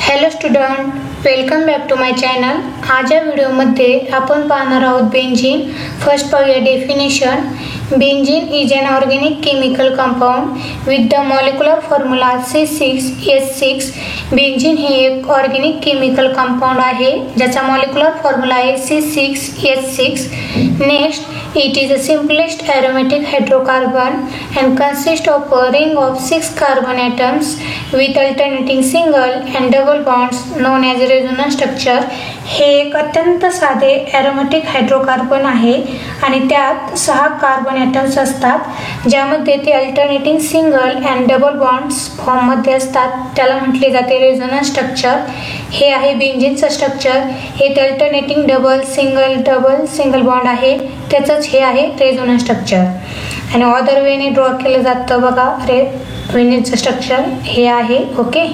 Hello student, welcome back to my channel. आज या व्हिडिओमध्ये आपण पाहणार आहोत बेंझीन। फर्स्ट पाहूया definition. Benzene is an organic chemical compound with the molecular formula C6H6। Benzene हे एक ऑर्गेनिक केमिकल कंपाउंड आहे ज्याचा मॉलिक्युलर फॉर्म्युला आहे C6H6। Next, it is the simplest aromatic hydrocarbon and consists of a ring of 6 carbon atoms with alternating single and double bonds known as resonance structure। हे एक अत्यंत साधे एरोमॅटिक hydrocarbon आहे आणि त्यात 6 कार्बन ॲटम्स असतात ज्यामध्ये ते alternating single and double bonds फॉर्ममध्ये असतात। त्याला म्हटले जाते रेझोनन्स स्ट्रक्चर। हे आहे बेंझीनचं स्ट्रक्चर। हे अल्टरनेटिंग डबल सिंगल बॉन्ड आहे, त्याचंच हे आहे रेझोनन्स स्ट्रक्चर। आणि अदर वेने ड्रॉ केलं जातं बघा बेंझीनचं स्ट्रक्चर हे आहे। ओके।